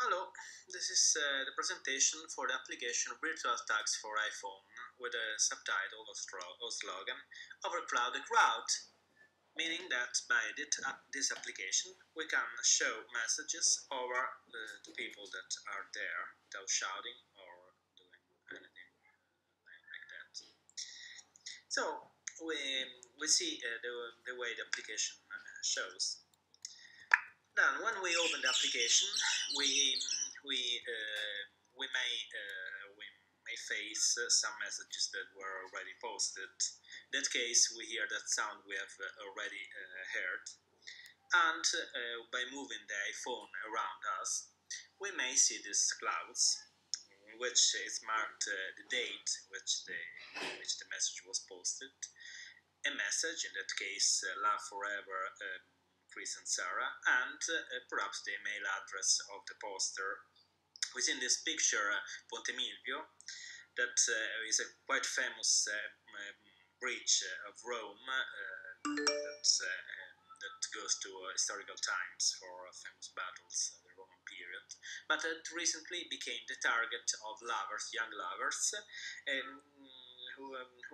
Hello, this is the presentation for the application Virtual Tags for iPhone with a subtitle or slogan Overcrowded Route, meaning that by this application we can show messages over the people that are there without shouting or doing anything like that. So we see the way the application shows. Then, when we open the application, we we uh, we may we may face some messages that were already posted. In that case, we hear that sound we have already heard, and by moving the iPhone around us, we may see these clouds, which is marked the date which the message was posted, a message, in that case, Love Forever, Chris and Sarah, and perhaps the email address of the poster. Within this picture, Ponte Milvio, that is a quite famous bridge of Rome that goes to historical times for famous battles of the Roman period, but it recently became the target of lovers, young lovers,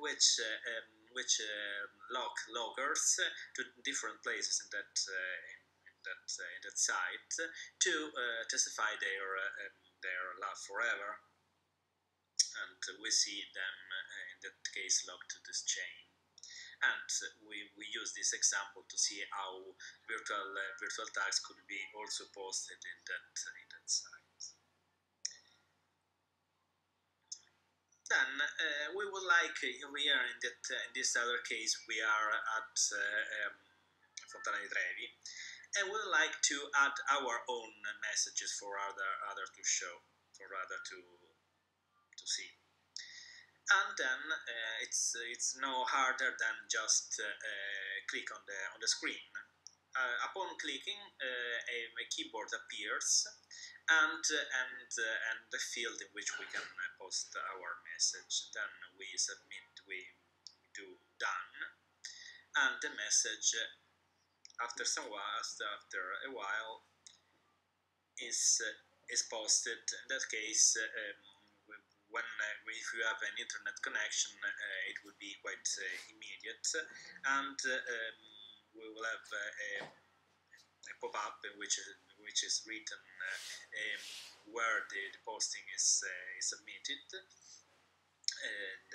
which lock loggers to different places in that site to testify their love forever, and we see them in that case locked to this chain. And we use this example to see how virtual tags could be also posted in that site. Then we would like here in this other case we are at Fontana di Trevi, and we would like to add our own messages for other to show, for other to see. And then it's no harder than just click on the screen. Upon clicking, a keyboard appears, and the field in which we can post our message. Then we submit, we do done, and the message after a while is posted. In that case, if you have an internet connection, it will be quite immediate, and we will have a pop-up which is written where the posting is submitted. In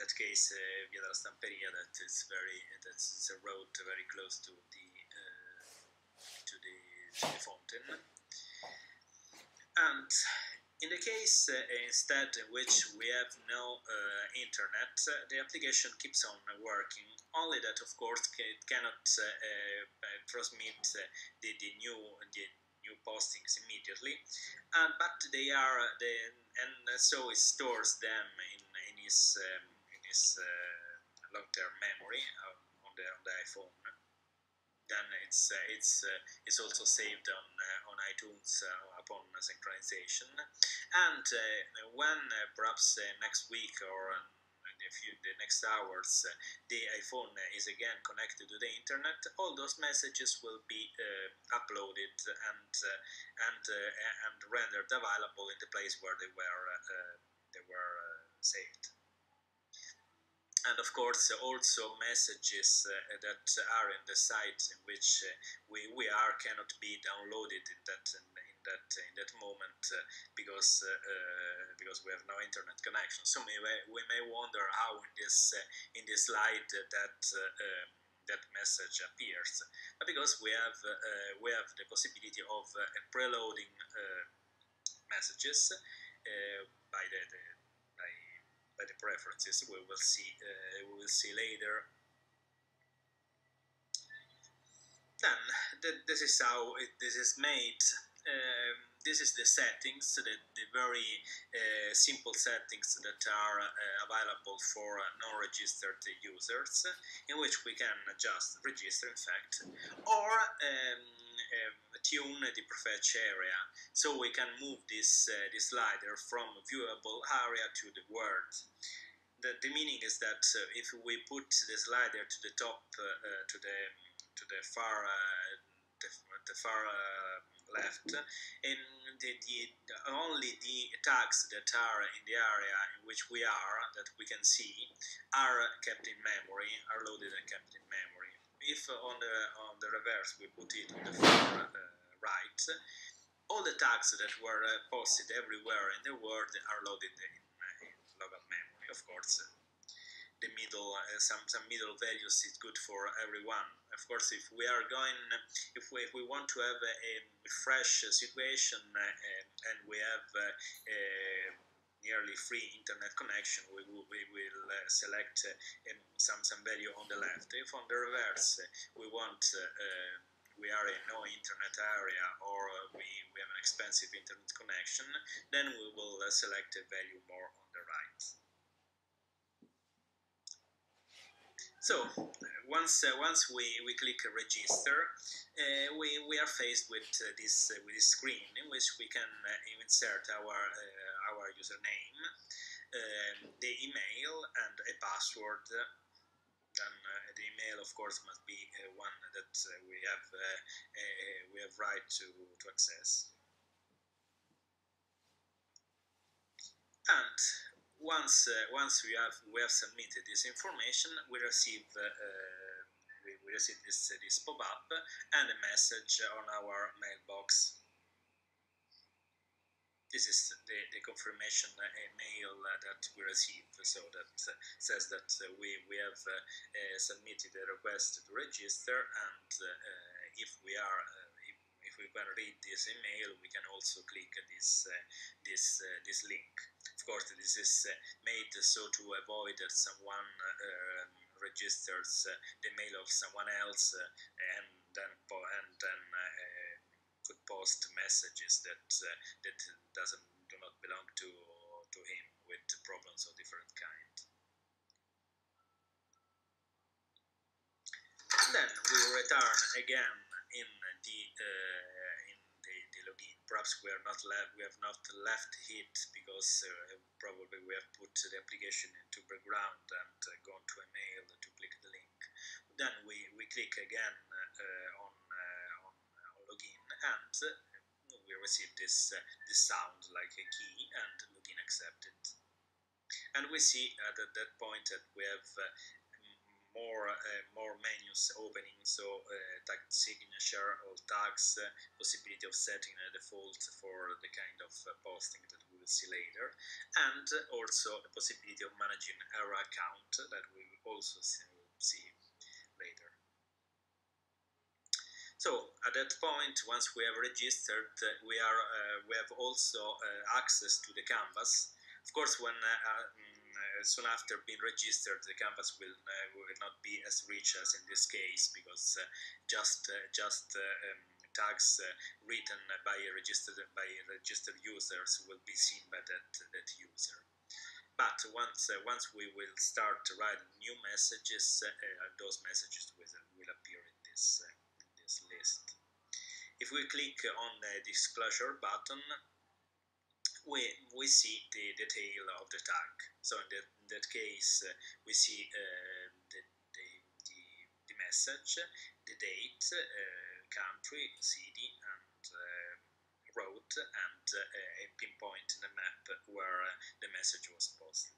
that case, Via della Stamperia, that's a road very close to the fountain. And in the case instead in which we have no internet, the application keeps on working, only that of course it cannot transmit the new postings immediately, but they are and so it stores them in his long-term memory on the iPhone. Then it's also saved on iTunes upon synchronization, and when perhaps next week or the next hours the iPhone is again connected to the internet, all those messages will be uploaded and rendered available in the place where they were saved. And of course, also messages that are in the site in which we are cannot be downloaded in that moment because we have no internet connection. So we may wonder how in this slide that message appears, but because we have the possibility of preloading messages by the preferences. We will see later. Then this is how this is made. This is the settings, the very simple settings that are available for non-registered users, in which we can just register, in fact, or tune the prefetch area, so we can move this slider from viewable area to the word. The meaning is that if we put the slider to the top, to the far left, and only the tags that are in the area in which we are, that we can see, are kept in memory, are loaded and kept in memory. If on the reverse we put it on the far right, all the tags that were posted everywhere in the world are loaded in local memory. Of course, the middle, some middle values is good for everyone. Of course, if we want to have a fresh situation and we have nearly free internet connection, we will select some value on the left. If on the reverse we want we are in no internet area, or we have an expensive internet connection, then we will select a value more on the right. So once we click register, we are faced with this screen in which we can insert our username, the email, and a password. Then the email, of course, must be one that we have right to access. And once we have submitted this information, we receive this pop-up and a message on our mailbox. This is the confirmation mail that we receive, so that says that we have submitted a request to register, and if we can read this email, we can also click this link. Of course, this is made so to avoid that someone registers the mail of someone else and then could post messages that do not belong to him, with problems of different kind. Then we return again in the login. Perhaps we have not left it because probably we have put the application into background and gone to a mail to click the link. Then we click again on login, and we receive this sound like a key, and login accepted. And we see at that point that we have more menus opening, so tag signature, all tags, possibility of setting a default for the kind of posting that we will see later, and also the possibility of managing error account that we will also see later. So at that point, once we have registered, we have also access to the canvas. Of course, when soon after being registered, the canvas will not be as rich as in this case, because just tags written by registered users will be seen by that user. But once we will start writing new messages, those messages will appear in this list. If we click on the disclosure button, we see the detail of the tag. So in that case, we see the message, the date, country, city, and road, and a pinpoint in the map where the message was posted.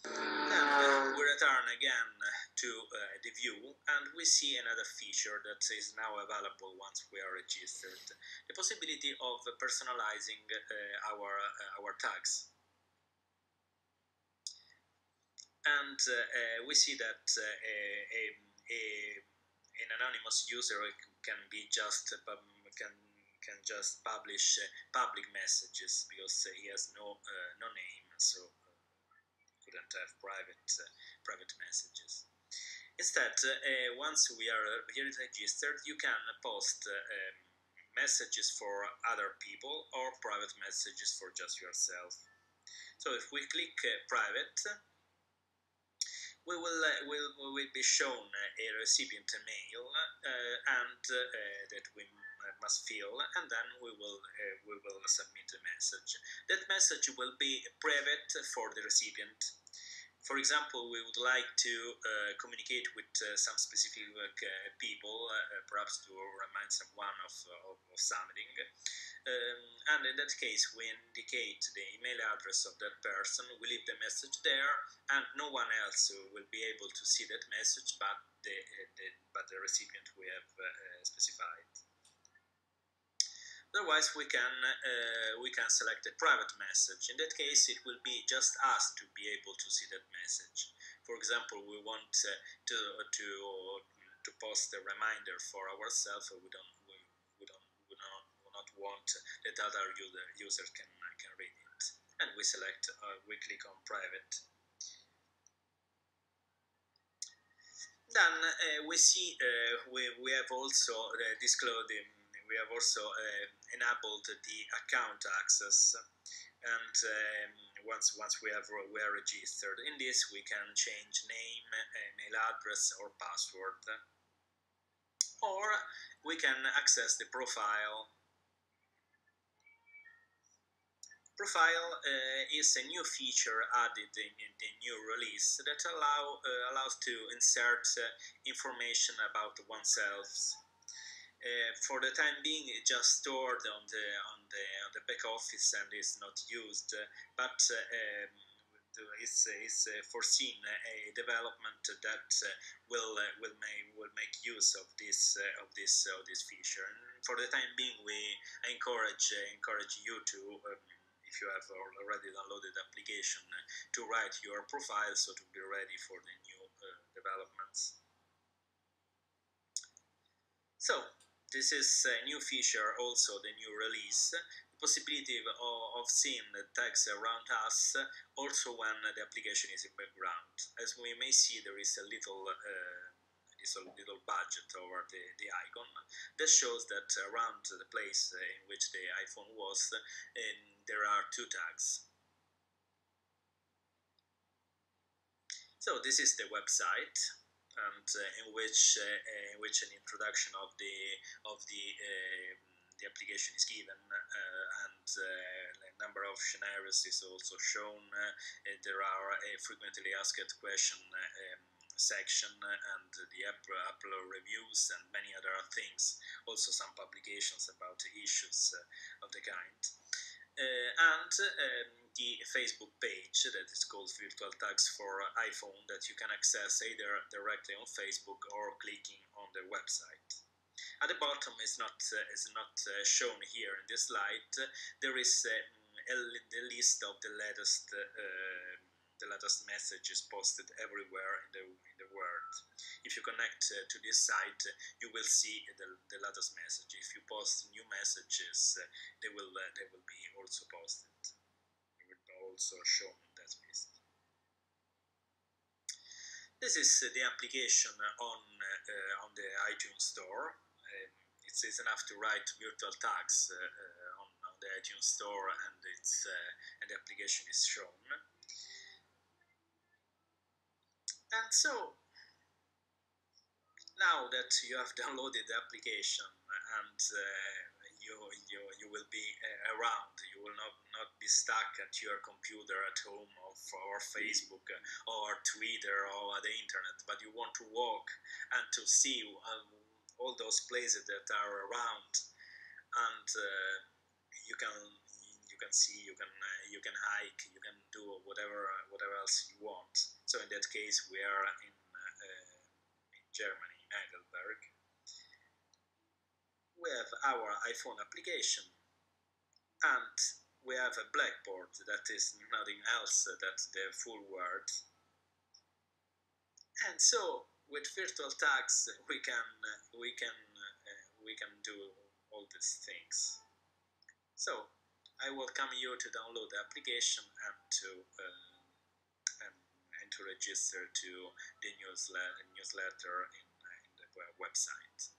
And we return again to the view, and we see another feature that is now available once we are registered: the possibility of personalizing our tags. And we see that an anonymous user can just publish public messages, because he has no name, so couldn't have private messages. Instead, once we are here registered, you can post messages for other people or private messages for just yourself. So if we click private, we will be shown a recipient mail and that we must fill, and then we will submit a message. That message will be private for the recipient. For example, we would like to communicate with some specific people, perhaps to remind someone of something. And in that case, we indicate the email address of that person, we leave the message there, and no one else will be able to see that message but the recipient we have specified. Otherwise, we can select a private message. In that case, it will be just us to be able to see that message. For example, we want to post a reminder for ourselves. We not want that other user can read it, and we select. We click on private. Then we see we have also disclosed. We have also enabled the account access, and once we are registered in this, we can change name, email address, or password, or we can access the profile. Profile is a new feature added in the new release that allows to insert information about oneself. For the time being, it's just stored on the back office and is not used, but is foreseen a development that will make use of this feature. And for the time being, I encourage you to. If you have already downloaded the application, to write your profile so to be ready for the new developments. So this is a new feature, also the new release, the possibility of seeing the text around us also when the application is in background. As we may see, there is a little budget over the icon that shows that around the place in which the iPhone was, there are two tags. So this is the website, and in which an introduction of the application is given, and a number of scenarios is also shown. There are a frequently asked question section, and the Apple reviews, and many other things. Also some publications about issues of the kind. And the Facebook page that is called Virtual Tags for iPhone, that you can access either directly on Facebook or clicking on the website. At the bottom is not shown here in this slide. There is the list of the latest messages posted everywhere in the world. If you connect to this site, you will see the latest message. If you post new messages, they will be also posted. They will be also shown in that list. This is the application on the iTunes Store. It's easy enough to write virtual tags on the iTunes Store, and the application is shown. And so, now that you have downloaded the application and you will be around, you will not be stuck at your computer at home or Facebook or Twitter or the internet, but you want to walk and to see all those places that are around, and you can see, you can hike, you can do whatever else you want. So in that case, we are in Germany, Heidelberg. We have our iPhone application, and we have a blackboard that is nothing else than the full word. And so with virtual tags, we can do all these things. So I welcome you to download the application and to register to the newsletter in the website.